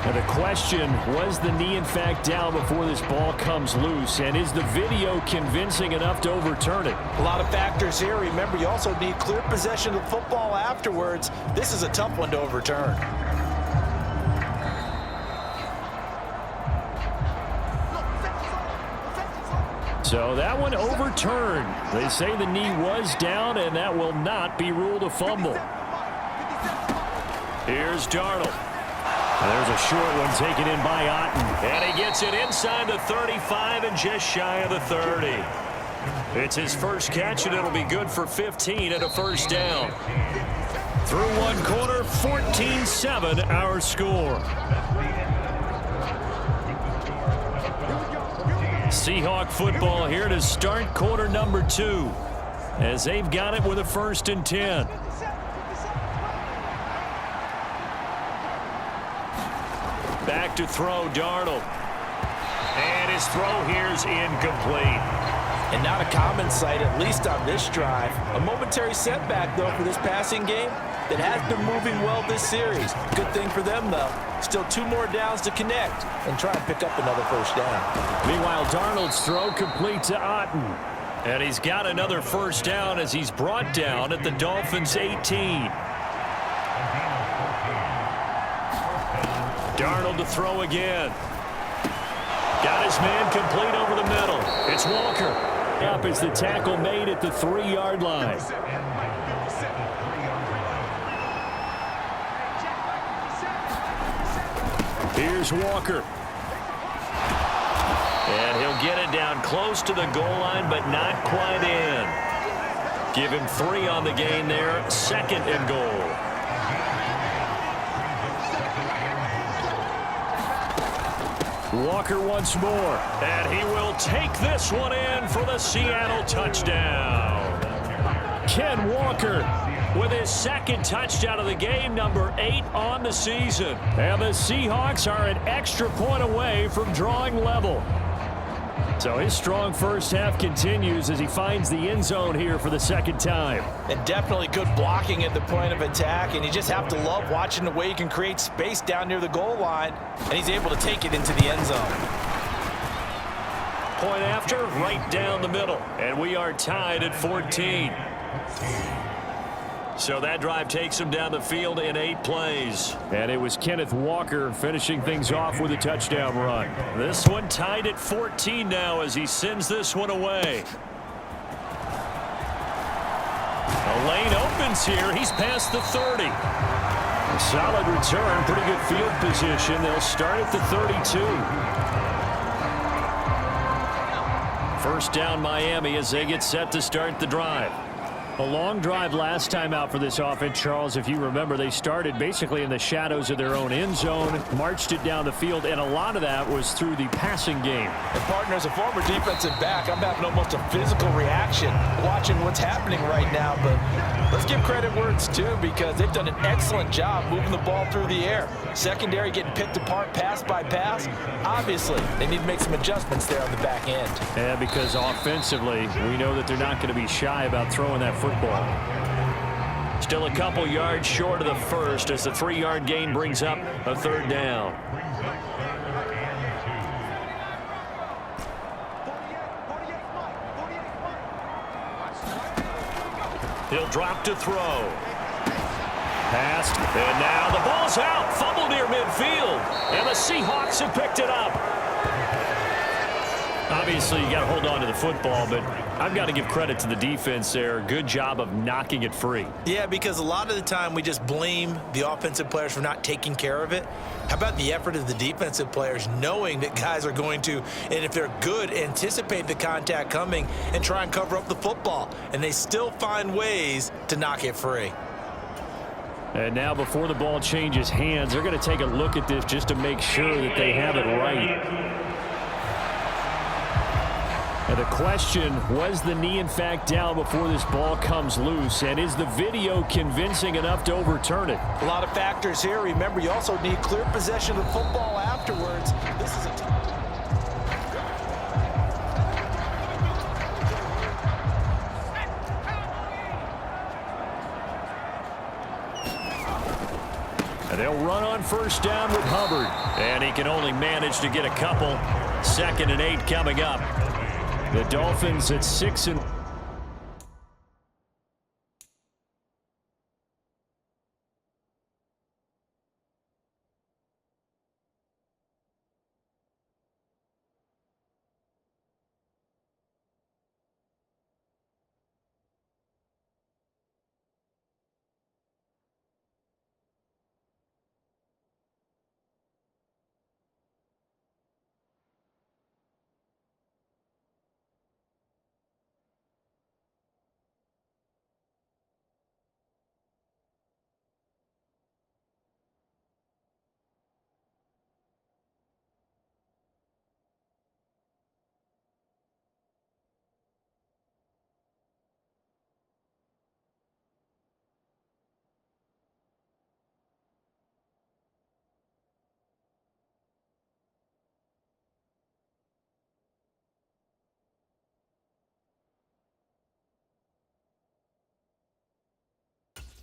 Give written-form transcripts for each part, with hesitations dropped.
And the question, was the knee in fact down before this ball comes loose? And is the video convincing enough to overturn it? A lot of factors here. Remember, you also need clear possession of the football afterwards. This is a tough one to overturn. So that one overturned. They say the knee was down, and that will not be ruled a fumble. Here's Darnold. There's a short one taken in by Otten. And he gets it inside the 35 and just shy of the 30. It's his first catch, and it'll be good for 15 and a first down. Through one quarter, 14-7 our score. Seahawk football here to start quarter number 2 as they've got it with a 1st and 10. Back to throw, Darnold. And his throw here is incomplete. And not a common sight, at least on this drive. A momentary setback, though, for this passing game that has been moving well this series. Good thing for them, though. Still 2 more downs to connect and try and pick up another first down. Meanwhile, Darnold's throw complete to Otten. And he's got another first down as he's brought down at the Dolphins' 18. Darnold to throw again. Got his man complete over the middle. It's Walker. Up is the tackle made at the 3-yard line. Here's Walker. And he'll get it down close to the goal line, but not quite in. Give him 3 on the gain there. 2nd and goal. Walker once more, and he will take this one in for the Seattle touchdown. Ken Walker with his 2nd touchdown of the game, number 8 on the season. And the Seahawks are an extra point away from drawing level. So his strong first half continues as he finds the end zone here for the 2nd time. And definitely good blocking at the point of attack, and you just have to love watching the way he can create space down near the goal line, and he's able to take it into the end zone. Point after, right down the middle, and we are tied at 14. So that drive takes him down the field in 8 plays. And it was Kenneth Walker finishing things off with a touchdown run. This one tied at 14 now as he sends this one away. The lane opens here. He's past the 30. A solid return, pretty good field position. They'll start at the 32. First down Miami as they get set to start the drive. A long drive last time out for this offense, Charles. If you remember, they started basically in the shadows of their own end zone, marched it down the field, and a lot of that was through the passing game. And partner, as a former defensive back, I'm having almost a physical reaction watching what's happening right now. But let's give credit where it's due, because they've done an excellent job moving the ball through the air. Secondary getting picked apart pass by pass. Obviously, they need to make some adjustments there on the back end. Yeah, because offensively, we know that they're not going to be shy about throwing that football. Still a couple yards short of the first as the 3-yard gain brings up a 3rd down. He'll drop to throw. Passed, and now the ball's out. Fumble near midfield, and the Seahawks have picked it up. Obviously, you got to hold on to the football, but I've got to give credit to the defense there. Good job of knocking it free. Yeah, because a lot of the time we just blame the offensive players for not taking care of it. How about the effort of the defensive players knowing that guys are going to, and if they're good, anticipate the contact coming and try and cover up the football. And they still find ways to knock it free. And now before the ball changes hands, they're going to take a look at this just to make sure that they have it right. And the question, was the knee in fact down before this ball comes loose? And is the video convincing enough to overturn it? A lot of factors here. Remember, you also need clear possession of the football afterwards. This is a And they'll run on first down with Hubbard. And he can only manage to get a couple. 2nd and 8 coming up. The Dolphins at 6 and...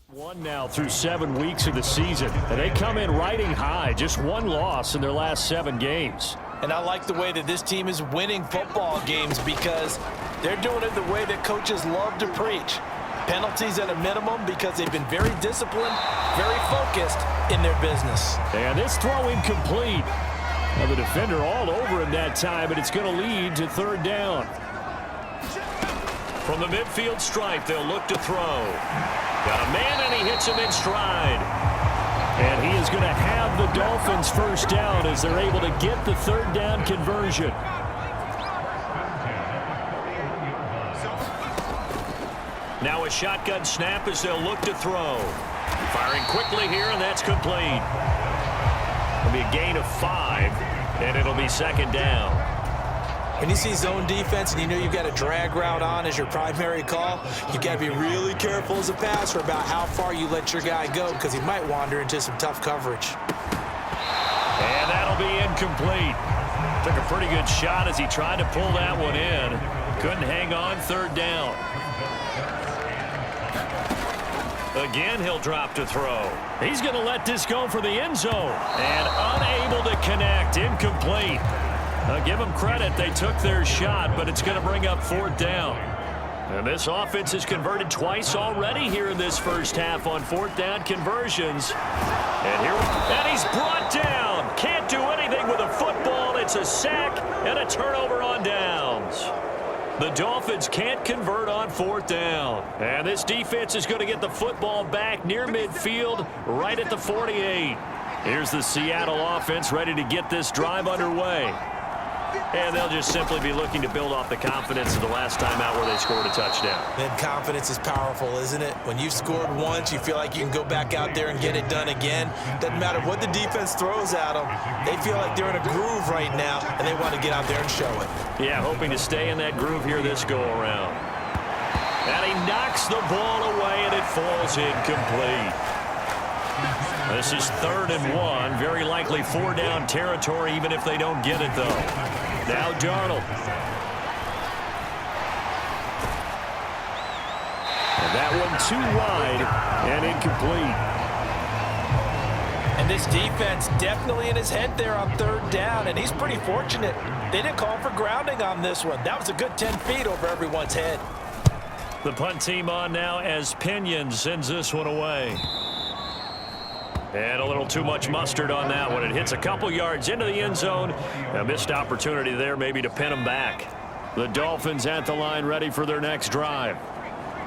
One now through 7 weeks of the season, and they come in riding high. Just one loss in their last 7 games. And I like the way that this team is winning football games because they're doing it the way that coaches love to preach. Penalties at a minimum because they've been very disciplined, very focused in their business. And this throw incomplete. Now the defender all over him that time, but it's going to lead to 3rd down. From the midfield stripe, they'll look to throw. Got a man, and he hits him in stride. And he is going to have the Dolphins first down as they're able to get the 3rd down conversion. Now a shotgun snap as they'll look to throw. Firing quickly here, and that's complete. It'll be a gain of 5, and it'll be 2nd down. When you see zone defense and you know you've got a drag route on as your primary call, you've got to be really careful as a passer about how far you let your guy go because he might wander into some tough coverage. And that'll be incomplete. Took a pretty good shot as he tried to pull that one in. Couldn't hang on. 3rd down. Again, he'll drop to throw. He's going to let this go for the end zone. And unable to connect. Incomplete. Give them credit. They took their shot, but it's going to bring up 4th down. And this offense has converted twice already here in this first half on 4th down conversions. And he's brought down. Can't do anything with a football. It's a sack and a turnover on downs. The Dolphins can't convert on 4th down. And this defense is going to get the football back near midfield, right at the 48. Here's the Seattle offense ready to get this drive underway. And they'll just simply be looking to build off the confidence of the last time out where they scored a touchdown. And confidence is powerful, isn't it? When you've scored once, you feel like you can go back out there and get it done again. Doesn't matter what the defense throws at them. They feel like they're in a groove right now, and they want to get out there and show it. Yeah, hoping to stay in that groove here this go-around. And he knocks the ball away, and it falls incomplete. This is 3rd and 1. Very likely 4-down territory, even if they don't get it, though. Now Darnold. And that one too wide and incomplete. And this defense definitely in his head there on 3rd down, and he's pretty fortunate. They didn't call for grounding on this one. That was a good 10 feet over everyone's head. The punt team on now as Pinion sends this one away. And a little too much mustard on that one. It hits a couple yards into the end zone. A missed opportunity there maybe to pin them back. The Dolphins at the line ready for their next drive.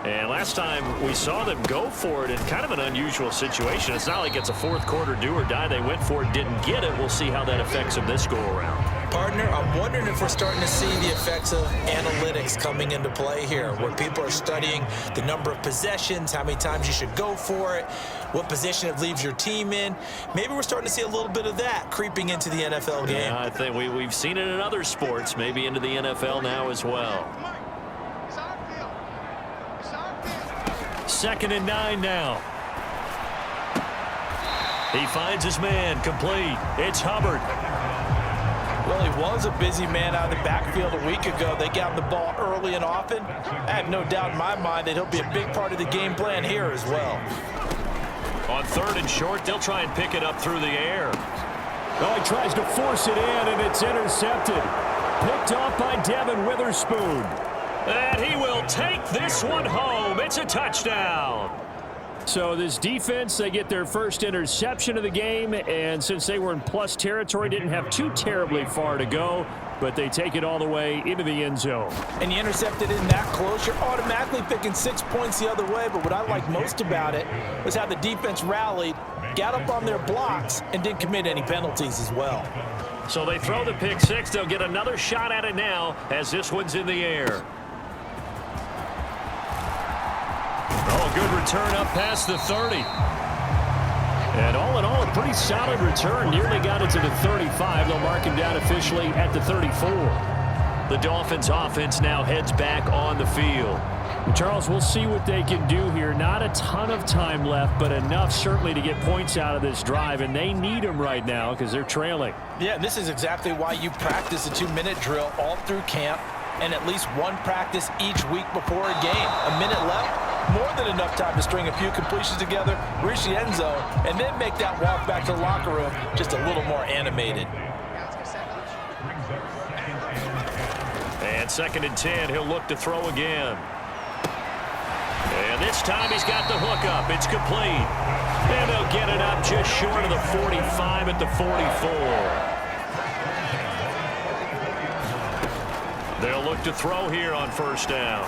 And last time we saw them go for it in kind of an unusual situation. It's not like it's a 4th quarter do or die. They went for it, didn't get it. We'll see how that affects them this go-around. Partner, I'm wondering if we're starting to see the effects of analytics coming into play here, where people are studying the number of possessions, how many times you should go for it, what position it leaves your team in. Maybe we're starting to see a little bit of that creeping into the NFL game. Yeah, I think we've seen it in other sports, maybe into the NFL now as well. 2nd and 9 now. He finds his man, complete. It's Hubbard. Well, he was a busy man out of the backfield a week ago. They got him the ball early and often. I have no doubt in my mind that he'll be a big part of the game plan here as well. On 3rd and short, they'll try and pick it up through the air. Oh, he tries to force it in, and it's intercepted. Picked off by Devin Witherspoon. And he will take this one home. It's a touchdown. So this defense, they get their first interception of the game, and since they were in plus territory, didn't have too terribly far to go, but they take it all the way into the end zone. And you intercepted in that close, you're automatically picking 6 points the other way, but what I like most about it was how the defense rallied, got up on their blocks, and didn't commit any penalties as well. So they throw the pick six. They'll get another shot at it now as this one's in the air. Oh, good return up past the 30. And all in all, a pretty solid return. Nearly got it to the 35. They'll mark him down officially at the 34. The Dolphins offense now heads back on the field. Charles, we'll see what they can do here. Not a ton of time left, but enough certainly to get points out of this drive, and they need them right now because they're trailing. Yeah, this is exactly why you practice a 2-minute drill all through camp and at least one practice each week before a game. A minute left, more than enough time to string a few completions together, reach the end zone, and then make that walk back to the locker room just a little more animated. And 2nd and 10, he'll look to throw again. And this time he's got the hook up. It's complete. And they'll get it up just short of the 45 at the 44. They'll look to throw here on 1st down.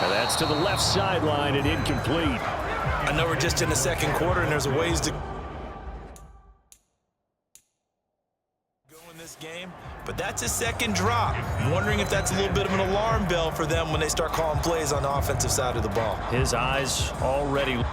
And that's to the left sideline and incomplete. I know we're just in the 2nd quarter and there's a ways to go in this game, but that's his 2nd drop. I'm wondering if that's a little bit of an alarm bell for them when they start calling plays on the offensive side of the ball. His eyes already.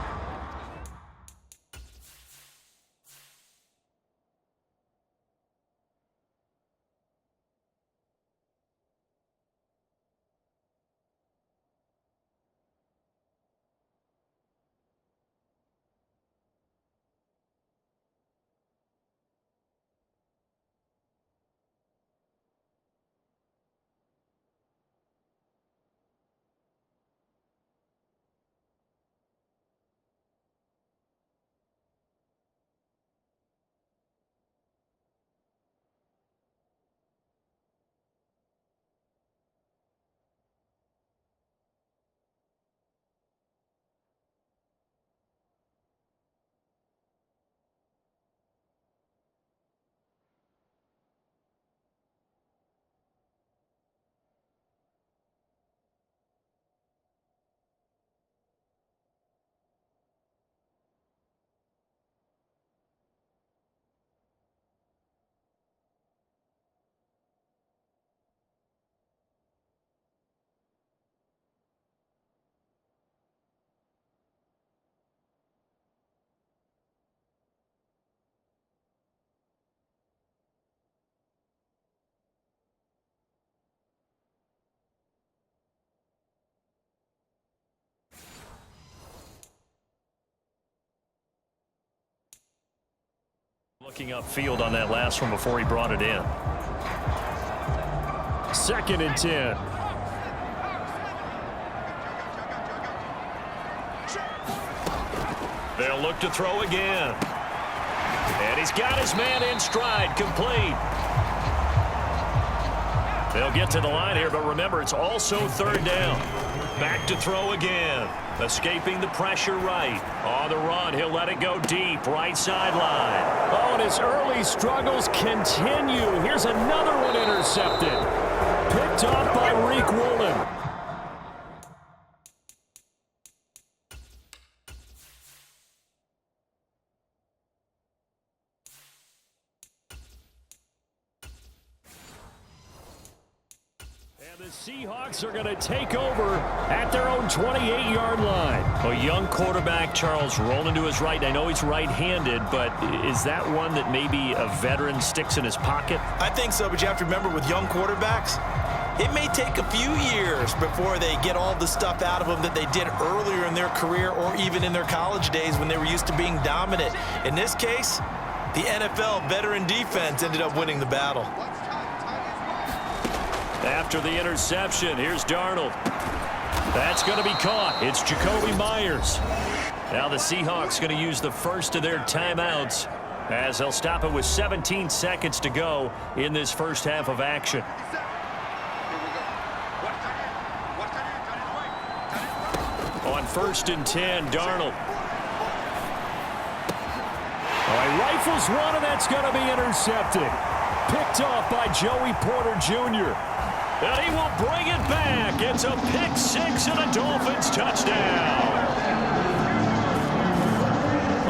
Looking upfield on that last one before he brought it in. 2nd and 10. They'll look to throw again. And he's got his man in stride, complete. They'll get to the line here, but remember, it's also 3rd down. Back to throw again. Escaping the pressure right. On the run, he'll let it go deep, right sideline. Oh, and his early struggles continue. Here's another one intercepted. Picked off by Reek Woolen. The Seahawks are going to take over at their own 28-yard line. A young quarterback, Charles, rolling to his right. I know he's right-handed, but is that one that maybe a veteran sticks in his pocket? I think so, but you have to remember with young quarterbacks, it may take a few years before they get all the stuff out of them that they did earlier in their career or even in their college days when they were used to being dominant. In this case, the NFL veteran defense ended up winning the battle. After the interception, here's Darnold. That's going to be caught. It's Jacoby Myers. Now the Seahawks going to use the first of their timeouts as they'll stop it with 17 seconds to go in this first half of action. On 1st and 10, Darnold. He rifles one, and that's going to be intercepted. Picked off by Joey Porter Jr. And he will bring it back. It's a pick six and a Dolphins touchdown.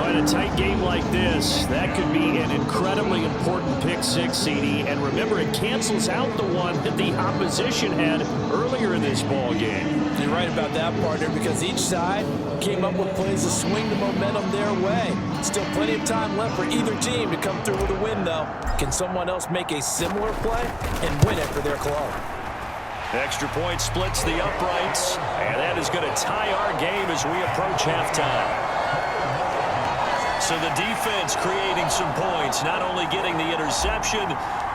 In a tight game like this, that could be an incredibly important pick six, CD. And remember, it cancels out the one that the opposition had earlier in this ball game. You're right about that, partner, because each side came up with plays to swing the momentum their way. Still plenty of time left for either team to come through with a win, though. Can someone else make a similar play and win it for their club? Extra point splits the uprights, and that is going to tie our game as we approach halftime. So the defense creating some points, not only getting the interception,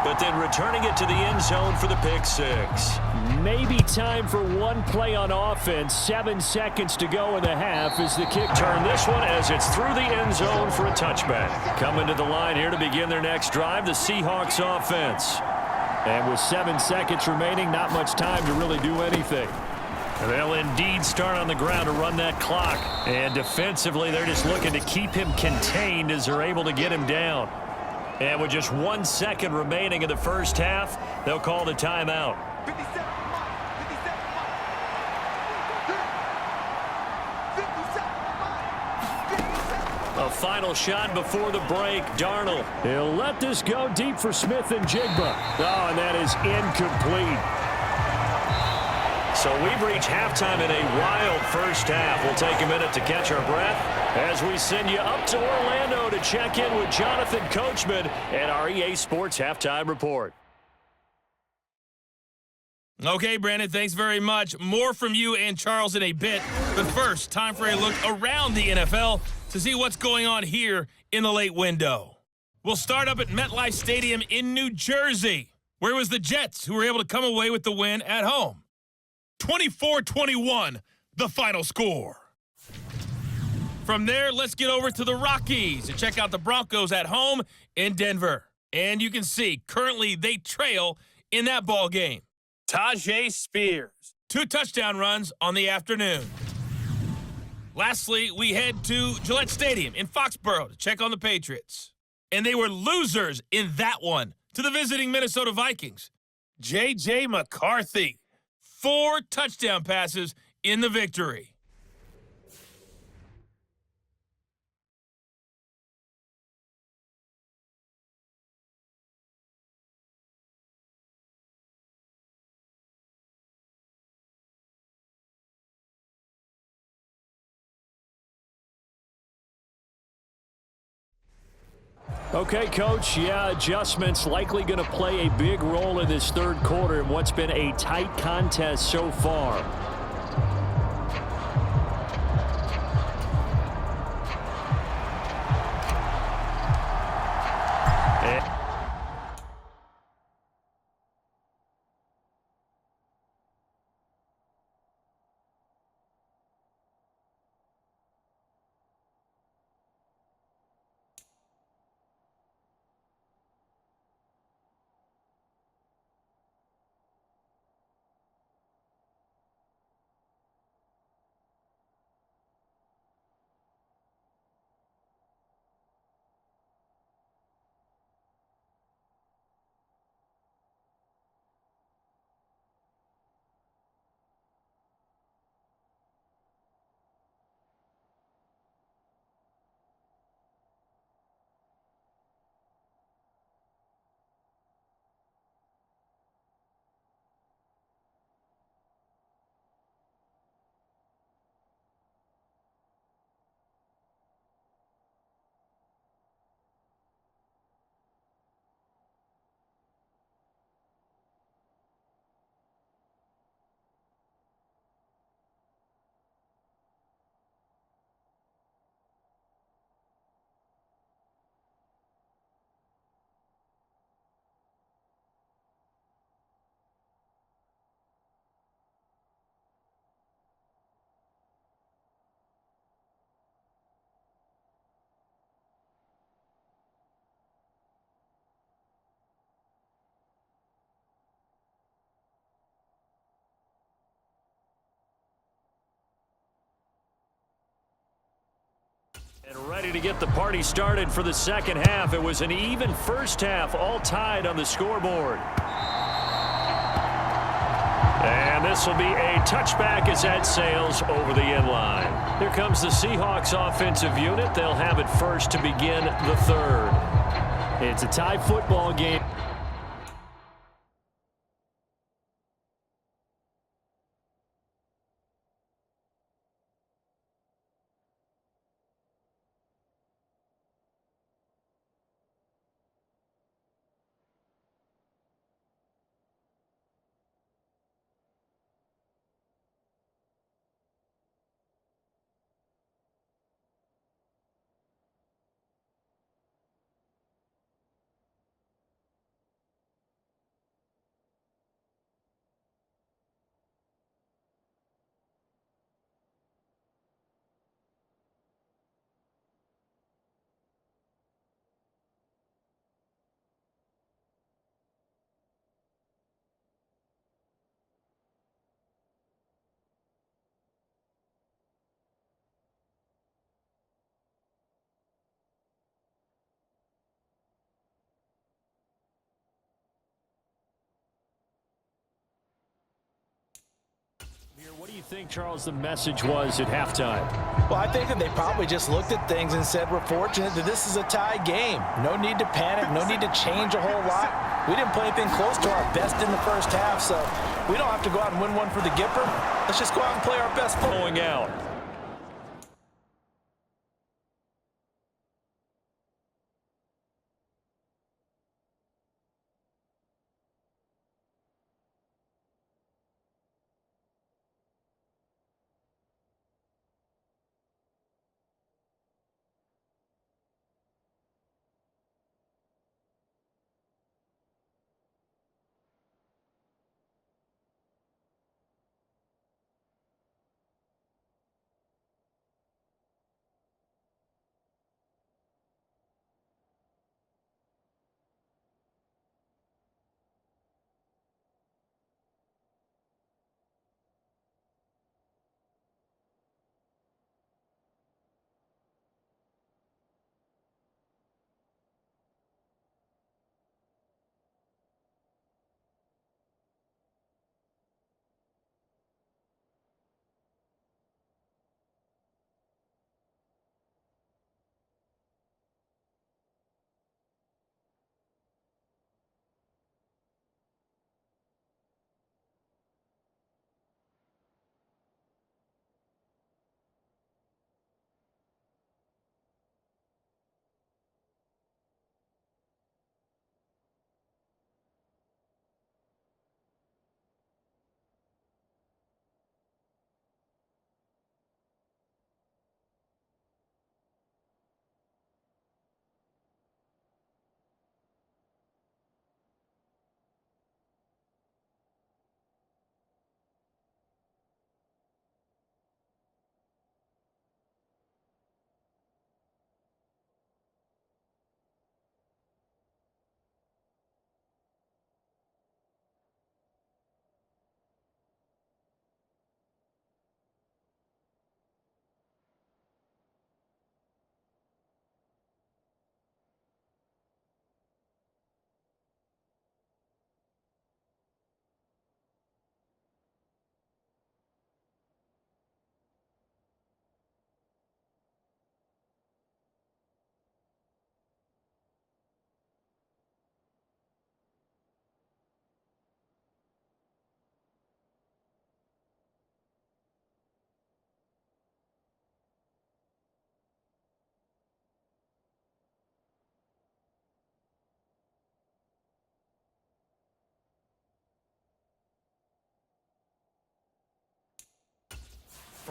but then returning it to the end zone for the pick six. Maybe time for one play on offense. 7 seconds to go in the half as the kick turn this one as it's through the end zone for a touchback. Coming to the line here to begin their next drive, the Seahawks offense. And with 7 seconds remaining, not much time to really do anything. They'll indeed start on the ground to run that clock. And defensively, they're just looking to keep him contained as they're able to get him down. And with just 1 second remaining in the first half, they'll call the timeout. A final shot before the break, Darnold. He'll let this go deep for Smith and Jigba. Oh, and that is incomplete. So we've reached halftime in a wild first half. We'll take a minute to catch our breath as we send you up to Orlando to check in with Jonathan Coachman and our EA Sports Halftime Report. Okay, Brandon, thanks very much. More from you and Charles in a bit. But first, time for a look around the NFL to see what's going on here in the late window. We'll start up at MetLife Stadium in New Jersey, where it was the Jets who were able to come away with the win at home. 24-21, the final score. From there, let's get over to the Rockies and check out the Broncos at home in Denver. And you can see, currently they trail in that ball game. Tajay Spears, 2 touchdown runs on the afternoon. Lastly, we head to Gillette Stadium in Foxborough to check on the Patriots. And they were losers in that one to the visiting Minnesota Vikings. J.J. McCarthy, 4 touchdown passes in the victory. Okay, Coach, adjustments likely going to play a big role in this third quarter in what's been a tight contest so far. And ready to get the party started for the second half. It was an even first half, all tied on the scoreboard. And this will be a touchback as that sails over the end line. Here comes the Seahawks offensive unit. They'll have it first to begin the third. It's a tie football game. What do you think, Charles, the message was at halftime? Well, I think that they probably just looked at things and said, we're fortunate that this is a tie game. No need to panic, no need to change a whole lot. We didn't play anything close to our best in the first half, so we don't have to go out and win one for the Gipper. Let's just go out and play our best football. Going out.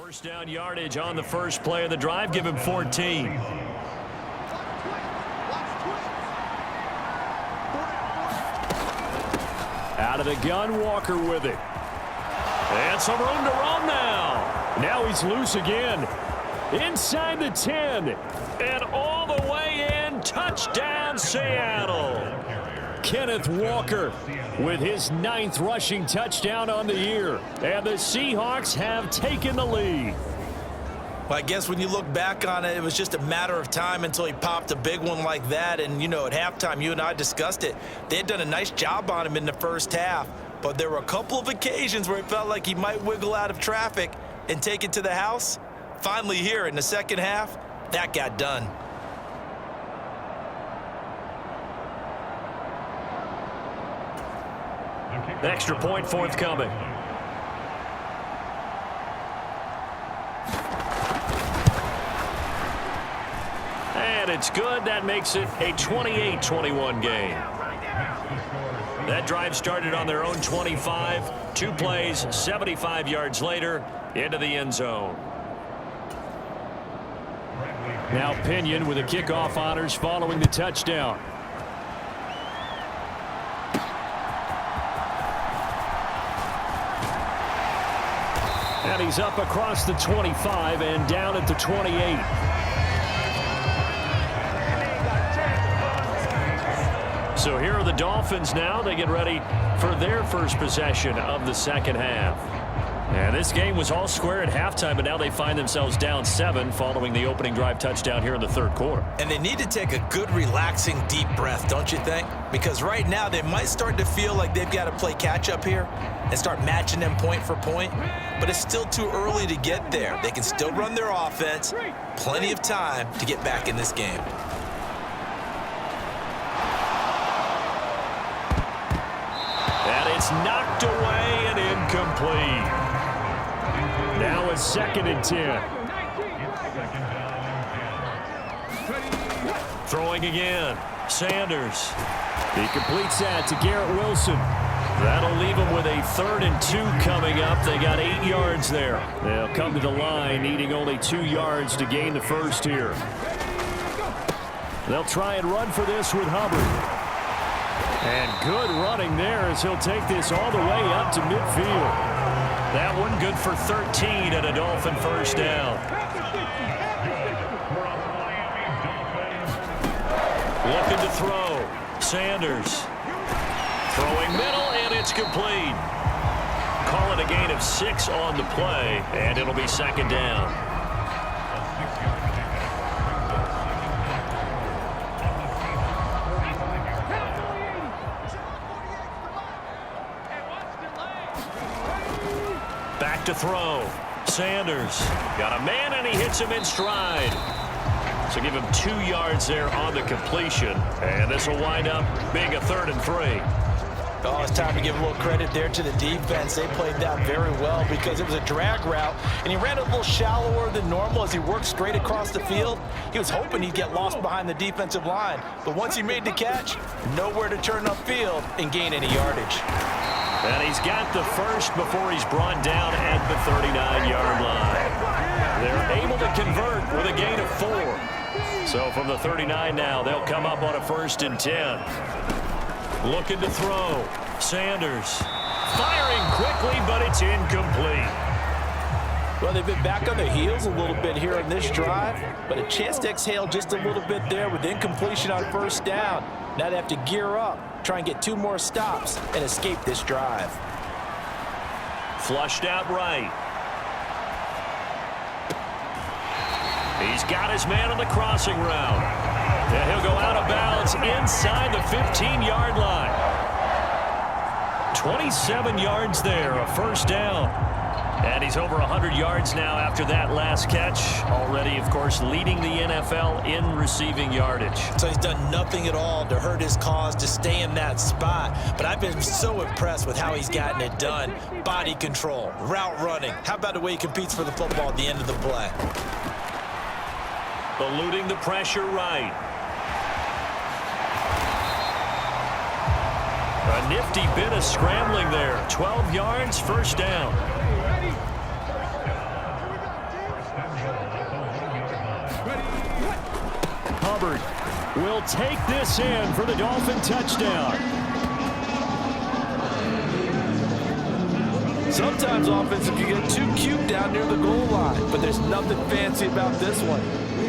First down yardage on the first play of the drive. Give him 14. Out of the gun, Walker with it. And some room to run now. Now he's loose again. Inside the 10. And all the way in. Touchdown, Seattle. Kenneth Walker with his 9th rushing touchdown on the year. And the Seahawks have taken the lead. Well, I guess when you look back on it, it was just a matter of time until he popped a big one like that. And, you know, at halftime, you and I discussed it. They had done a nice job on him in the first half. But there were a couple of occasions where it felt like he might wiggle out of traffic and take it to the house. Finally here in the second half, that got done. Extra point forthcoming. And it's good. That makes it a 28-21 game. That drive started on their own 25. 2 plays, 75 yards later, into the end zone. Now Pinion with the kickoff honors following the touchdown. And he's up across the 25 and down at the 28. So here are the Dolphins now. They get ready for their first possession of the second half. And this game was all square at halftime, but now they find themselves down 7 following the opening drive touchdown here in the third quarter. And they need to take a good, relaxing, deep breath, don't you think? Because right now they might start to feel like they've got to play catch-up here and start matching them point for point. But it's still too early to get there. They can still run their offense. Plenty of time to get back in this game. And it's knocked away and incomplete. Now it's 2nd and 10. Throwing again. Sanders. He completes that to Garrett Wilson. That'll leave them with a 3rd and 2 coming up. They got 8 yards there. They'll come to the line needing only 2 yards to gain the first here. They'll try and run for this with Hubbard. And good running there as he'll take this all the way up to midfield. That one good for 13 and a Dolphin first down. Looking to throw. Sanders. Throwing middle, and it's complete. Call it a gain of 6 on the play, and it'll be 2nd down. Back to throw. Sanders got a man, and he hits him in stride. So give him 2 yards there on the completion, and this will wind up being a 3rd and 3. Oh, it's time to give a little credit there to the defense. They played that very well because it was a drag route, and he ran a little shallower than normal as he worked straight across the field. He was hoping he'd get lost behind the defensive line, but once he made the catch, nowhere to turn upfield and gain any yardage. And he's got the first before he's brought down at the 39-yard line. They're able to convert with a gain of 4. So from the 39 now, they'll come up on a 1st and 10. Looking to throw. Sanders firing quickly, but it's incomplete. Well, they've been back on their heels a little bit here on this drive, but a chance to exhale just a little bit there with incompletion on 1st down. Now they have to gear up, try and get 2 more stops, and escape this drive. Flushed out right. He's got his man on the crossing route. And he'll go out of bounds inside the 15-yard line. 27 yards there, a 1st down. And he's over 100 yards now after that last catch. Already, of course, leading the NFL in receiving yardage. So he's done nothing at all to hurt his cause to stay in that spot. But I've been so impressed with how he's gotten it done. Body control, route running. How about the way he competes for the football at the end of the play? Eluding the pressure right. A nifty bit of scrambling there. 12 yards, 1st down. Hubbard will take this in for the Dolphin touchdown. Sometimes offensive can get too cute down near the goal line, but there's nothing fancy about this one.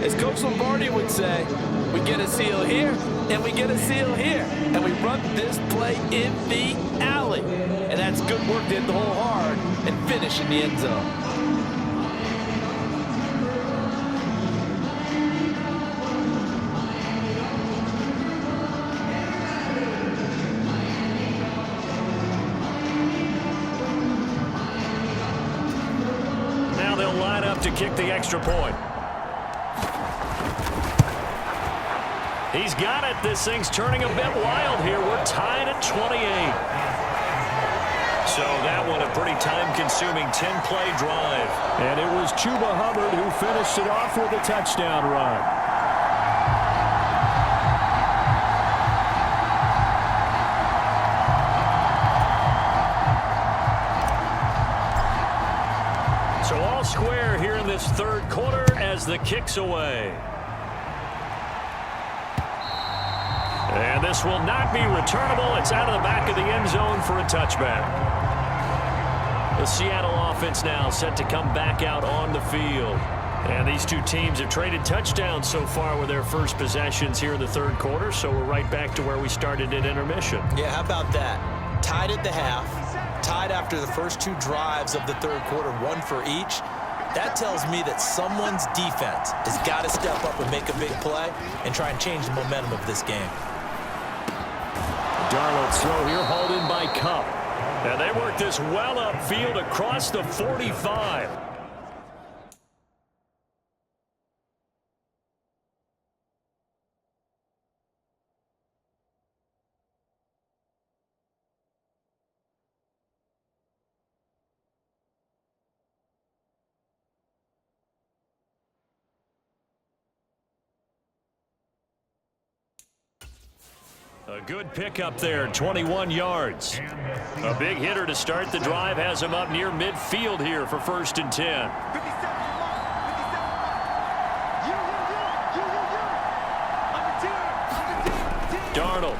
As Coach Lombardi would say, we get a seal here, and we get a seal here, and we run this play in the alley. And that's good work to hit the hole hard and finish in the end zone. to kick the extra point. He's got it. This thing's turning a bit wild here. We're tied at 28. So that one a pretty time-consuming 10-play drive. And it was Chuba Hubbard who finished it off with a touchdown run. So all square here in this third quarter as the kick's away. And this will not be returnable. It's out of the back of the end zone for a touchback. The Seattle offense now set to come back out on the field. And these two teams have traded touchdowns so far with their first possessions here in the third quarter, so we're right back to where we started at intermission. Yeah, how about that? Tied at the half, tied after the first two drives of the third quarter, one for each. That tells me that someone's defense has got to step up and make a big play and try and change the momentum of this game. Darnold's throw here hauled in by Cup. And they work this well upfield across the 45. A good pickup there, 21 yards. A big hitter to start the drive has him up near midfield here for 1st and 10. Darnold.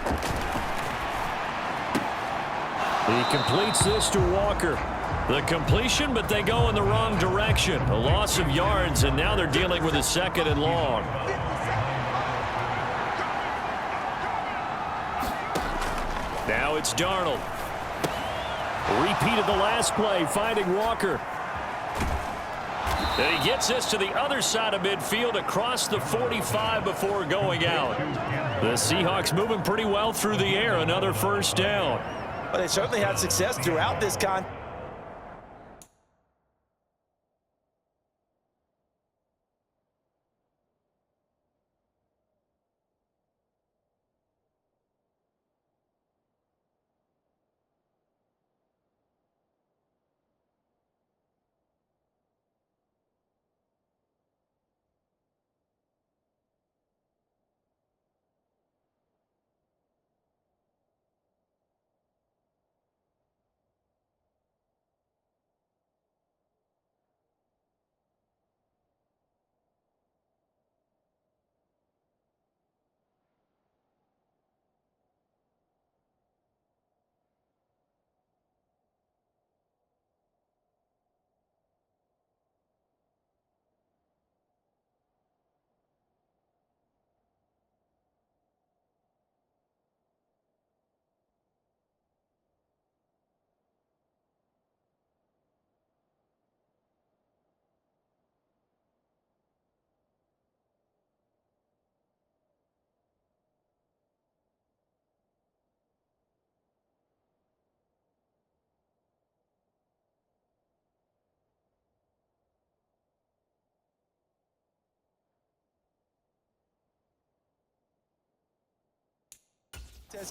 He completes this to Walker. The completion, but they go in the wrong direction. A loss of yards, and now they're dealing with a 2nd and long. Now it's Darnold. Repeated the last play, finding Walker. And he gets this to the other side of midfield across the 45 before going out. The Seahawks moving pretty well through the air. Another 1st down. Well, they certainly had success throughout this contest.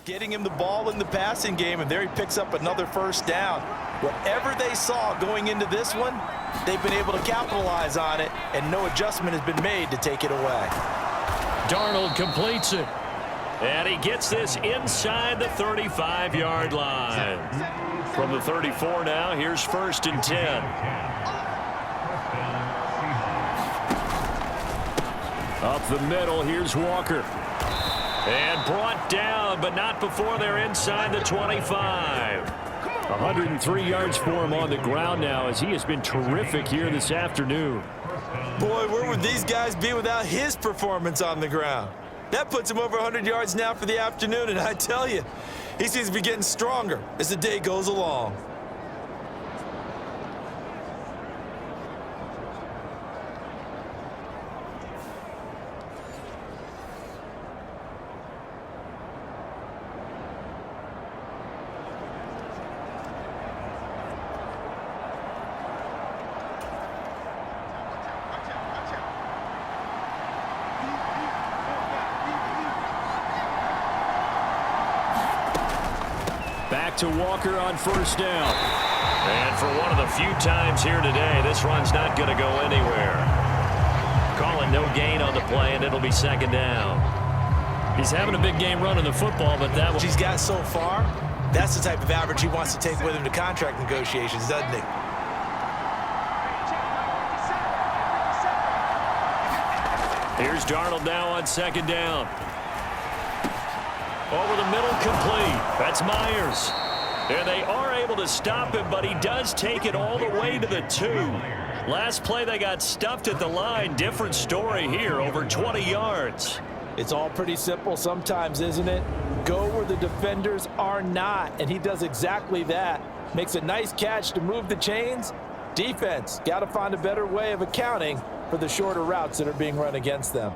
Getting him the ball in the passing game, and there he picks up another 1st down. Whatever they saw going into this one, they've been able to capitalize on it, and no adjustment has been made to take it away. Darnold completes it. And he gets this inside the 35-yard line. From the 34 now, here's 1st and 10. Up the middle, here's Walker. And brought down, but not before they're inside the 25. 103 yards for him on the ground now, as he has been terrific here this afternoon. Boy, where would these guys be without his performance on the ground? That puts him over 100 yards now for the afternoon, and I tell you, he seems to be getting stronger as the day goes along. to Walker on first down. And for one of the few times here today, this run's not going to go anywhere. Calling no gain on the play, and it'll be second down. He's having a big game running the football, but that was... He's got so far, that's the type of average he wants to take with him to contract negotiations, doesn't he? Here's Darnold now on second down. Over the middle, complete. That's Myers. And they are able to stop him, but he does take it all the way to the 2. Last play, they got stuffed at the line. Different story here, over 20 yards. It's all pretty simple sometimes, isn't it? Go where the defenders are not, and he does exactly that. Makes a nice catch to move the chains. Defense, got to find a better way of accounting for the shorter routes that are being run against them.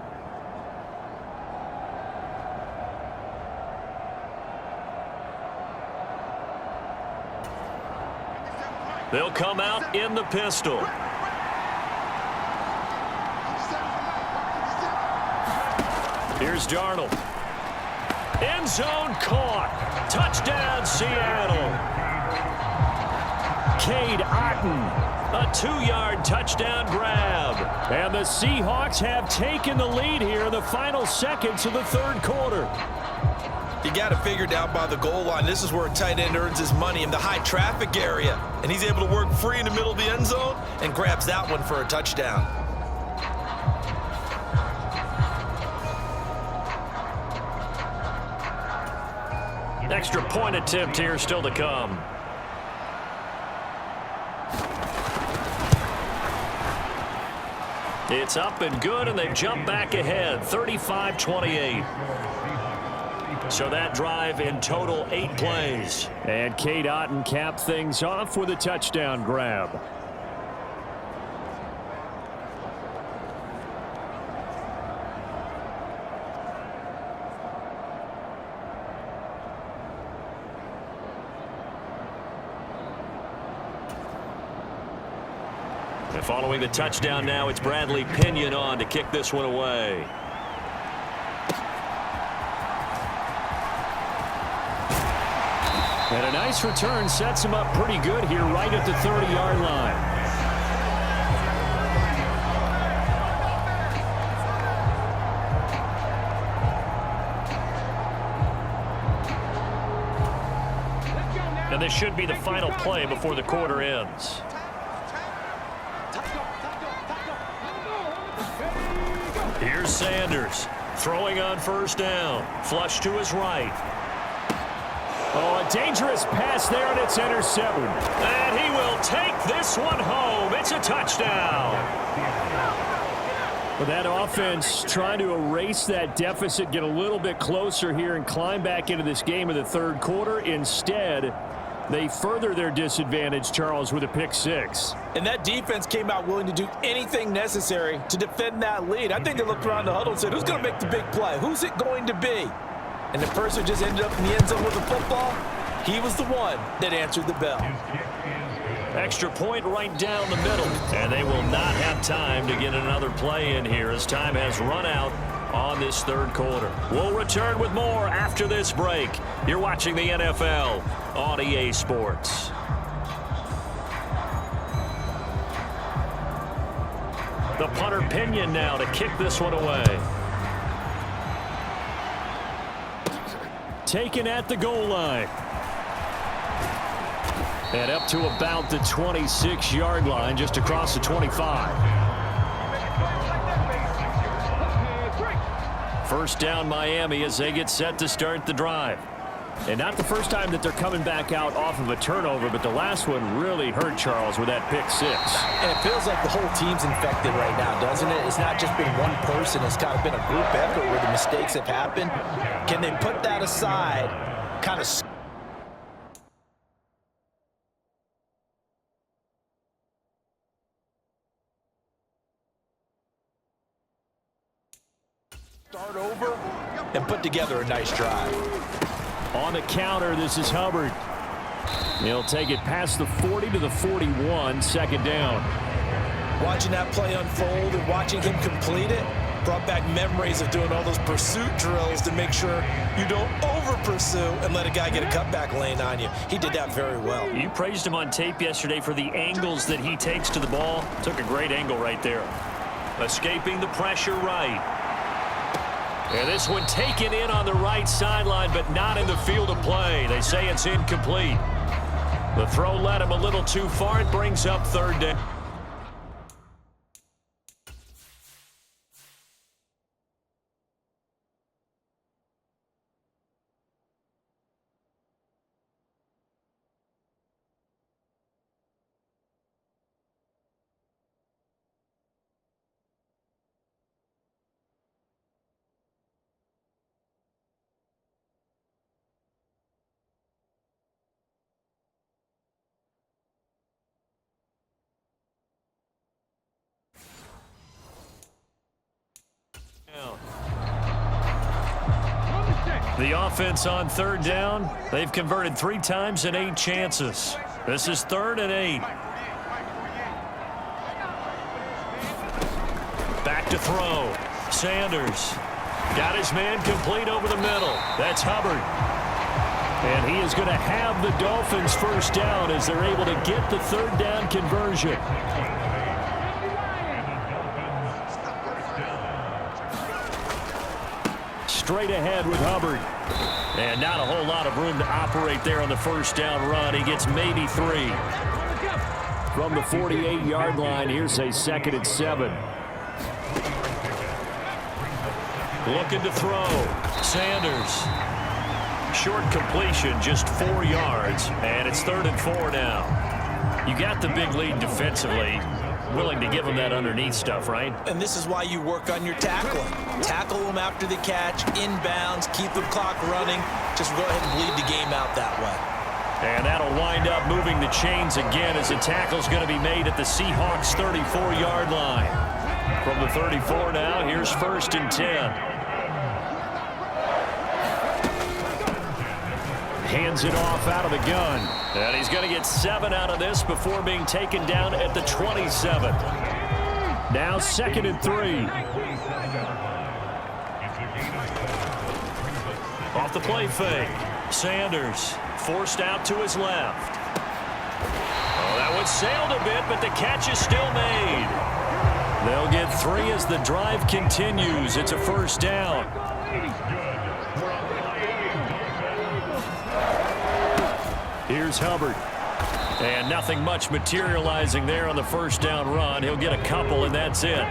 They'll come out in the pistol. Here's Darnold. End zone caught. Touchdown, Seattle. Cade Otton. A 2-yard touchdown grab. And the Seahawks have taken the lead here in the final seconds of the third quarter. You got to figure down by the goal line. This is where a tight end earns his money, in the high traffic area. And he's able to work free in the middle of the end zone and grabs that one for a touchdown. Extra point attempt here still to come. It's up and good, and they've jumped back ahead, 35-28. So that drive in total 8 plays. And Cade Otton capped things off with a touchdown grab. And following the touchdown now, it's Bradley Pinion on to kick this one away. And a nice return sets him up pretty good here right at the 30-yard line. And this should be the final play before the quarter ends. Here's Sanders throwing on first down. Flush to his right. Oh, a dangerous pass there, and it's intercepted. And he will take this one home. It's a touchdown. Well, that offense trying to erase that deficit, get a little bit closer here, and climb back into this game in the third quarter. Instead, they further their disadvantage, Charles, with a pick 6. And that defense came out willing to do anything necessary to defend that lead. I think they looked around the huddle and said, who's going to make the big play? Who's it going to be? And the person just ended up in the end zone with the football. He was the one that answered the bell. Extra point right down the middle. And they will not have time to get another play in here as time has run out on this third quarter. We'll return with more after this break. You're watching the NFL on EA Sports. The punter Pinion now to kick this one away. Taken at the goal line. And up to about the 26-yard line, just across the 25. First down Miami as they get set to start the drive. And not the first time that they're coming back out off of a turnover, but the last one really hurt Charles with that pick 6. And it feels like the whole team's infected right now, doesn't it? It's not just been one person. It's kind of been a group effort where the mistakes have happened. Can they put that aside, kind of start over and put together a nice drive? On the counter, this is Hubbard. He'll take it past the 40 to the 41, second down. Watching that play unfold and watching him complete it, Brought back memories of doing all those pursuit drills to make sure you don't over-pursue and let a guy get a cutback lane on you. He did that very well. You praised him on tape yesterday for the angles that he takes to the ball. Took a great angle right there. Escaping the pressure right. And this one taken in on the right sideline, but not in the field of play. They say it's incomplete. The throw led him a little too far. It brings up third down. The offense on third down, they've converted 3 times in 8 chances. This is 3rd and 8. Back to throw. Sanders got his man complete over the middle. That's Hubbard. And he is going to have the Dolphins first down as they're able to get the third down conversion. Straight ahead with Hubbard. And not a whole lot of room to operate there on the first down run. He gets maybe 3. From the 48-yard line, here's a 2nd and 7. Looking to throw. Sanders. Short completion, just 4 yards. And it's 3rd and 4 now. You got the big lead defensively. Willing to give them that underneath stuff, right? And this is why you work on your tackling. Tackle them after the catch, inbounds, keep the clock running. Just go ahead and bleed the game out that way. And that'll wind up moving the chains again as the tackle's going to be made at the Seahawks 34-yard line. From the 34 now, here's 1st and 10. Hands it off out of the gun. And he's going to get 7 out of this before being taken down at the 27. Now 2nd and 3. Off the play fake. Sanders forced out to his left. Oh, that one sailed a bit, but the catch is still made. They'll get 3 as the drive continues. It's a first down. Here's Hubbard. And nothing much materializing there on the first down run. He'll get a couple, and that's it.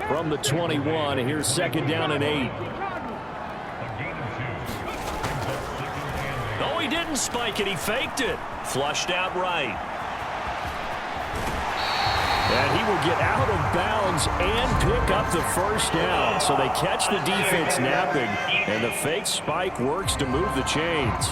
From the 21, here's 2nd down and 8. No, he didn't spike it. He faked it. Flushed out right. And he will get out of bounds and pick up the first down. So they catch the defense napping, and the fake spike works to move the chains.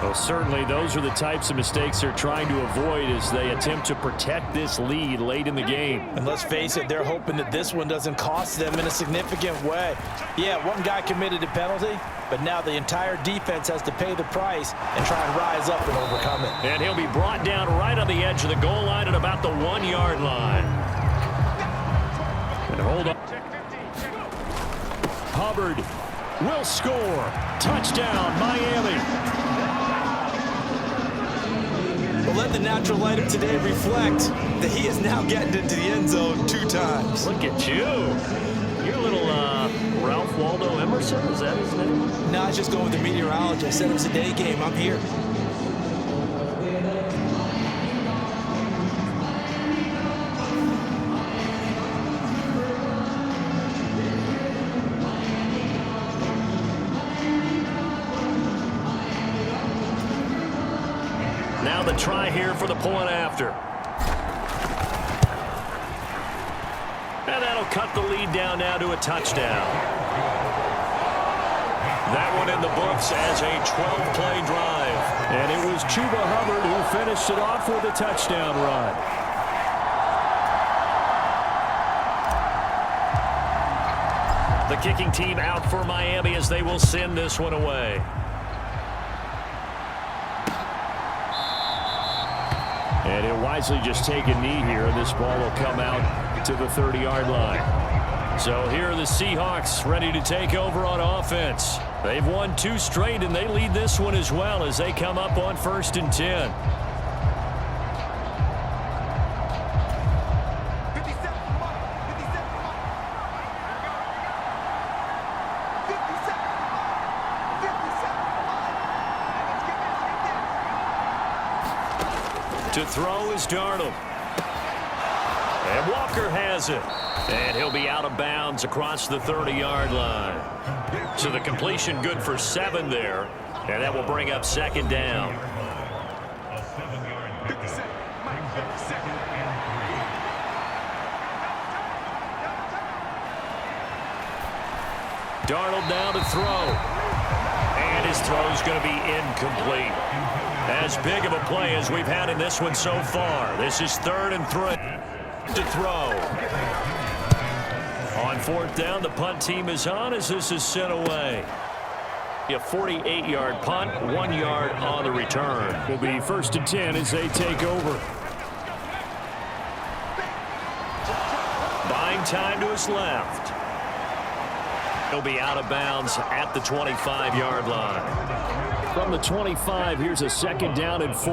Well, certainly those are the types of mistakes they're trying to avoid as they attempt to protect this lead late in the game. And let's face it, they're hoping that this one doesn't cost them in a significant way. Yeah, one guy committed a penalty, but now the entire defense has to pay the price and try and rise up and overcome it. And he'll be brought down right on the edge of the goal line at about the 1-yard line. And hold on. Hubbard will score. Touchdown, Miami. Well, let the natural light of today reflect that he is now getting into the end zone 2 times. Look at you. You're a little Ralph Waldo Emerson. Is that his name? No, I was just going with the meteorology. I said it was a day game. I'm here. Now the try here for the point after. And that'll cut the lead down now to a touchdown. That one in the books as a 12-play drive. And it was Chuba Hubbard who finished it off with a touchdown run. The kicking team out for Miami as they will send this one away. And he'll wisely just take a knee here, and this ball will come out to the 30-yard line. So here are the Seahawks ready to take over on offense. They've won 2 straight, and they lead this one as well as they come up on 1st and 10. To throw is Darnold. And Walker has it. And he'll be out of bounds across the 30-yard line. So the completion good for 7 there. And that will bring up 2nd down. Darnold now to throw. And his throw is going to be incomplete. As big of a play as we've had in this one so far. This is 3rd and 3 to throw. On 4th down, the punt team is on as this is sent away. A 48-yard punt, 1 yard on the return. Will be 1st and 10 as they take over. Buying time to his left. He'll be out of bounds at the 25-yard line. From the 25, here's a 2nd down and 4.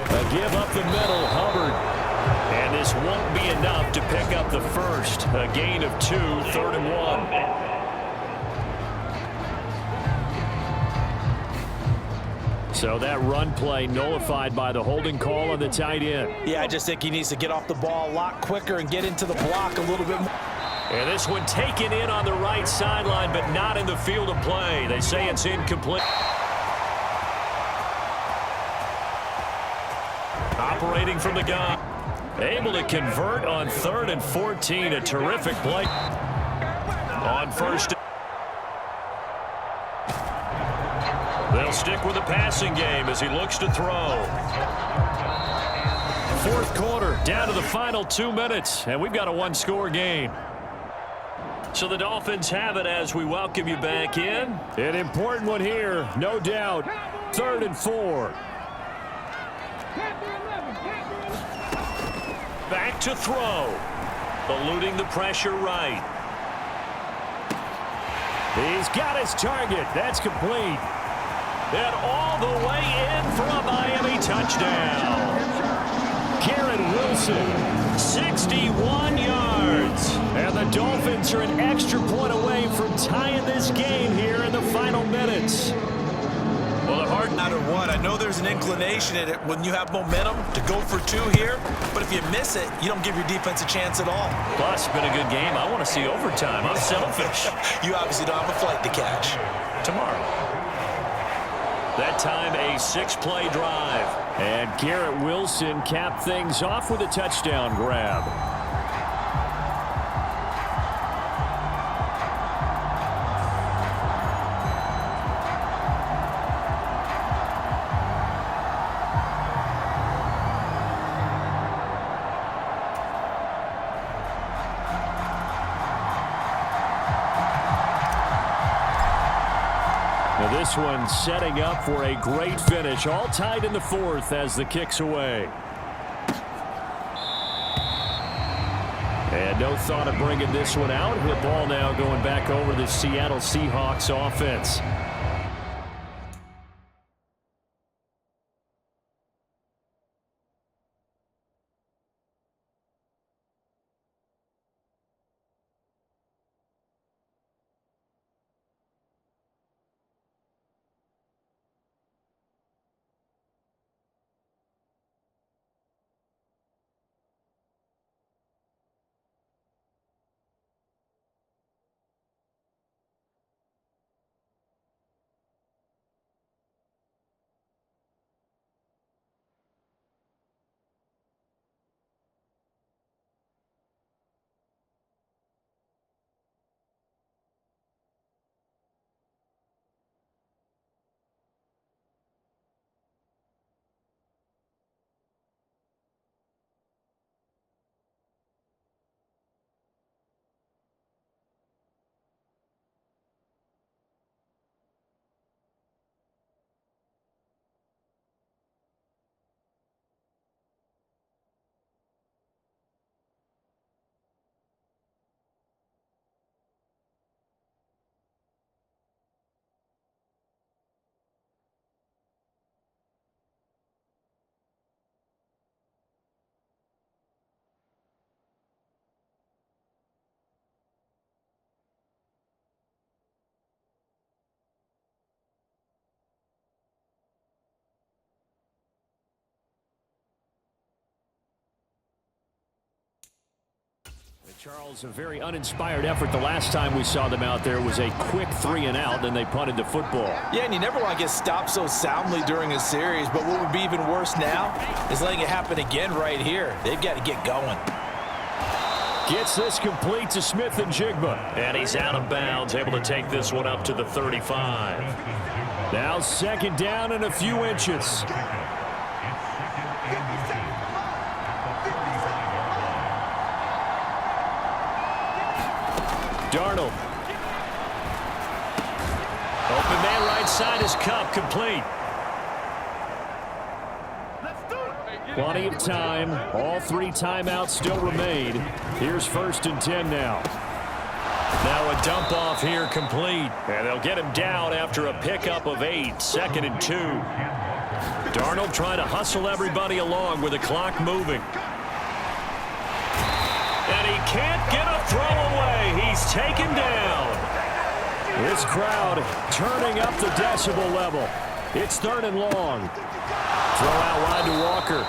A give up the middle, Hubbard. And this won't be enough to pick up the first. A gain of 2, 3rd and 1. So that run play nullified by the holding call on the tight end. Yeah, I just think he needs to get off the ball a lot quicker and get into the block a little bit more. And this one taken in on the right sideline, but not in the field of play. They say it's incomplete. Operating from the gun. Able to convert on 3rd and 14. A terrific play. On 1st. They'll stick with the passing game as he looks to throw. 4th quarter, down to the final 2 minutes, and we've got a 1-score game. So the Dolphins have it as we welcome you back in. An important one here, no doubt. 3rd and 4. Back to throw. Eluding the pressure right. He's got his target. That's complete. And all the way in for a Miami touchdown. Garrett Wilson, 61 yards. And the Dolphins are an extra point away from tying this game here in the final minutes. Well, the hard matter what, I know there's an inclination in it when you have momentum to go for 2 here, but if you miss it, you don't give your defense a chance at all. Plus, it's been a good game. I want to see overtime. I'm selfish. You obviously don't have a flight to catch. Tomorrow. That time, a 6-play drive. And Garrett Wilson capped things off with a touchdown grab. Now this one setting up for a great finish. All tied in the 4th as the kick's away. And no thought of bringing this one out. The ball now going back over the Seattle Seahawks offense. Charles, a very uninspired effort. The last time we saw them out there was a quick 3-and-out, then they punted the football. Yeah, and you never want to get stopped so soundly during a series, but what would be even worse now is letting it happen again right here. They've got to get going. Gets this complete to Smith and Jigba. And he's out of bounds, able to take this one up to the 35. Now second down and a few inches. Darnold. Open man right side is Cup, complete. Plenty of time. All 3 timeouts still remain. Here's 1st and 10 now. Now a dump off here, complete. And they'll get him down after a pickup of 8. 2nd and 2. Darnold trying to hustle everybody along with the clock moving. And he can't get a throw away. He's taken down. This crowd turning up the decibel level. It's 3rd and long. Throw out wide to Walker.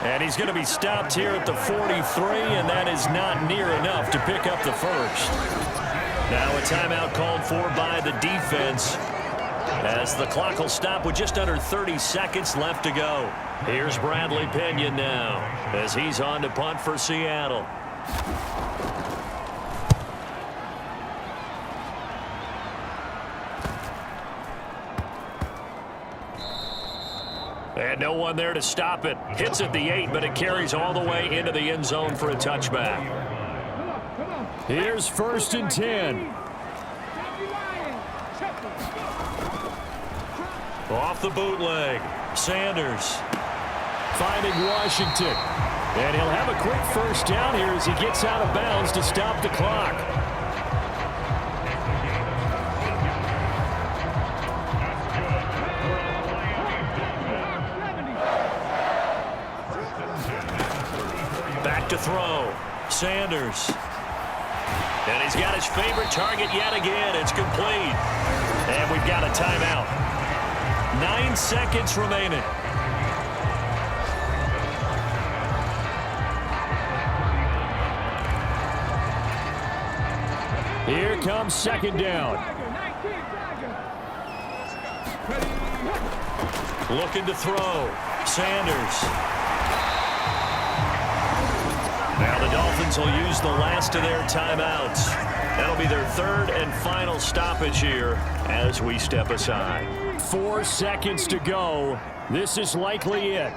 And he's going to be stopped here at the 43, and that is not near enough to pick up the first. Now a timeout called for by the defense, as the clock will stop with just under 30 seconds left to go. Here's Bradley Pinion now, as he's on to punt for Seattle. And no one there to stop it. Hits at the 8, but it carries all the way into the end zone for a touchback. Here's 1st and 10. Off the bootleg. Sanders finding Washington. And he'll have a quick first down here as he gets out of bounds to stop the clock. Back to throw. Sanders. And he's got his favorite target yet again. It's complete. And we've got a timeout. 9 seconds remaining. Here comes 2nd down. Looking to throw. Sanders. Now the Dolphins will use the last of their timeouts. That'll be their 3rd and final stoppage here as we step aside. 4 seconds to go. This is likely it.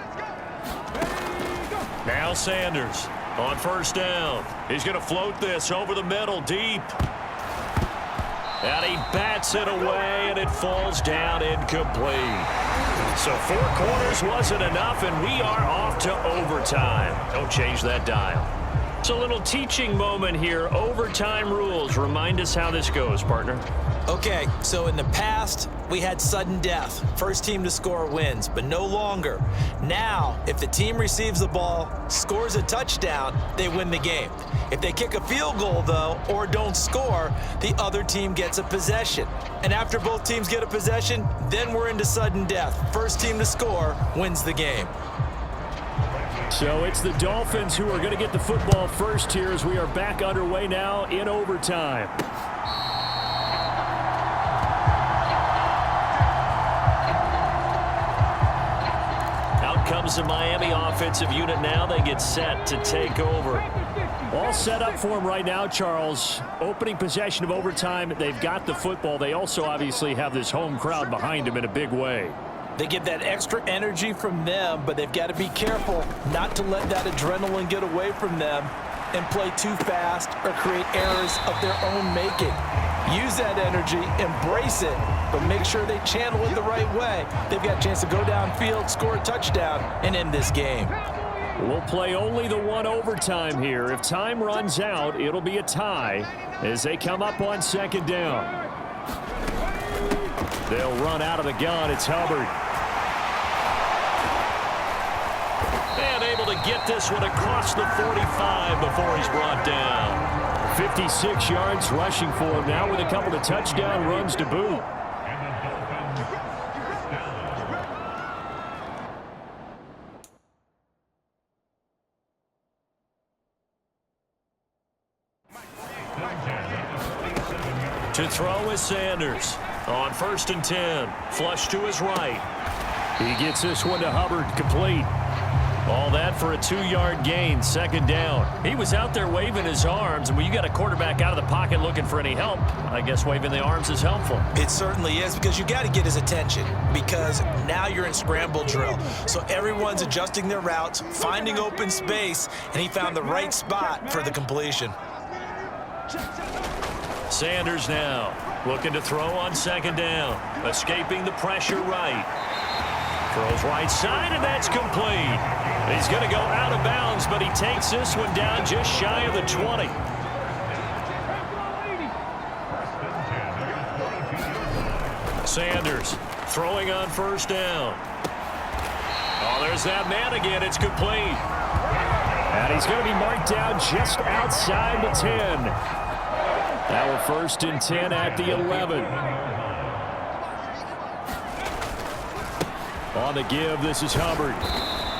Now Sanders on 1st down. He's going to float this over the middle deep. And he bats it away, and it falls down incomplete. So 4 quarters wasn't enough, and we are off to overtime. Don't change that dial. It's a little teaching moment here. Overtime rules. Remind us how this goes, partner. Okay, so in the past, we had sudden death. First team to score wins, but no longer. Now, if the team receives the ball, scores a touchdown, they win the game. If they kick a field goal, though, or don't score, the other team gets a possession. And after both teams get a possession, then we're into sudden death. First team to score wins the game. So it's the Dolphins who are going to get the football first here as we are back underway now in overtime. Out comes the Miami offensive unit now. They get set to take over. All set up for them right now, Charles. Opening possession of overtime. They've got the football. They also obviously have this home crowd behind them in a big way. They get that extra energy from them, but they've got to be careful not to let that adrenaline get away from them and play too fast or create errors of their own making. Use that energy, embrace it, but make sure they channel it the right way. They've got a chance to go downfield, score a touchdown, and end this game. We'll play only the 1 overtime here. If time runs out, it'll be a tie as they come up on 2nd down. They'll run out of the gun. It's Hubbard. And able to get this one across the 45 before he's brought down. 56 yards rushing for him now with a couple of touchdown runs to boot. To throw is Sanders. On 1st and 10. Flush to his right. He gets this one to Hubbard, complete. All that for a 2-yard gain, 2nd down. He was out there waving his arms, and when you got a quarterback out of the pocket looking for any help, I guess waving the arms is helpful. It certainly is, because you got to get his attention, because now you're in scramble drill. So everyone's adjusting their routes, finding open space, and he found the right spot for the completion. Sanders now looking to throw on 2nd down, escaping the pressure right. Throws right side, and that's complete. He's going to go out of bounds, but he takes this one down just shy of the 20. Sanders throwing on 1st down. Oh, there's that man again. It's complete. And he's going to be marked down just outside the 10. Now 1st and 10 at the 11. On the give, this is Hubbard.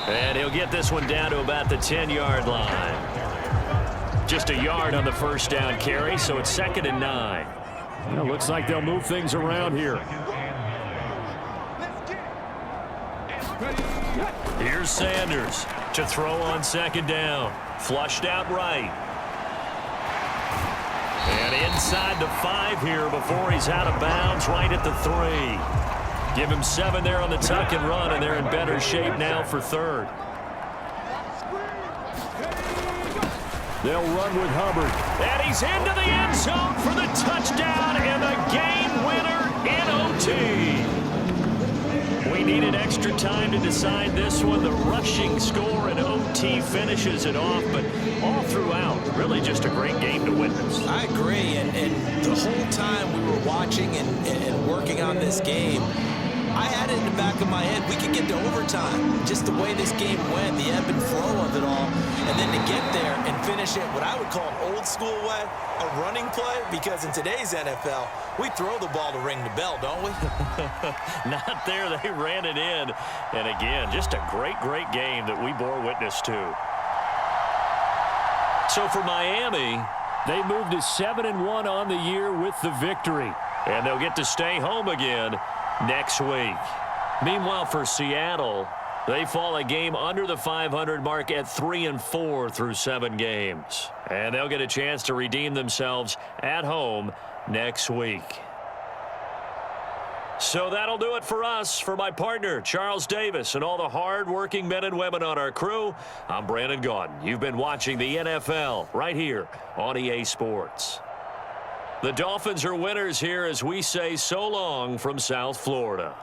And he'll get this one down to about the 10-yard line. Just a yard on the 1st down carry, so it's 2nd and 9. Well, looks like they'll move things around here. Here's Sanders to throw on 2nd down. Flushed out right. And inside the 5 here before he's out of bounds, right at the 3. Give him 7 there on the tuck and run, and they're in better shape now for 3rd. They'll run with Hubbard. And he's into the end zone for the touchdown and the game winner in OT. We needed extra time to decide this one. The rushing score in OT finishes it off, but all throughout, really just a great game to witness. I agree, and the whole time we were watching and working on this game, I had it in the back of my head, we could get to overtime. Just the way this game went, the ebb and flow of it all. And then to get there and finish it what I would call an old school way, a running play, because in today's NFL, we throw the ball to ring the bell, don't we? Not there. They ran it in. And again, just a great, great game that we bore witness to. So for Miami, they moved to 7-1 on the year with the victory. And they'll get to stay home again next week. Meanwhile, for Seattle, they fall a game under the 500 mark at 3-4 through 7 games. And they'll get a chance to redeem themselves at home next week. So that'll do it for us. For my partner, Charles Davis, and all the hard-working men and women on our crew, I'm Brandon Gaudin. You've been watching the NFL right here on EA Sports. The Dolphins are winners here as we say so long from South Florida.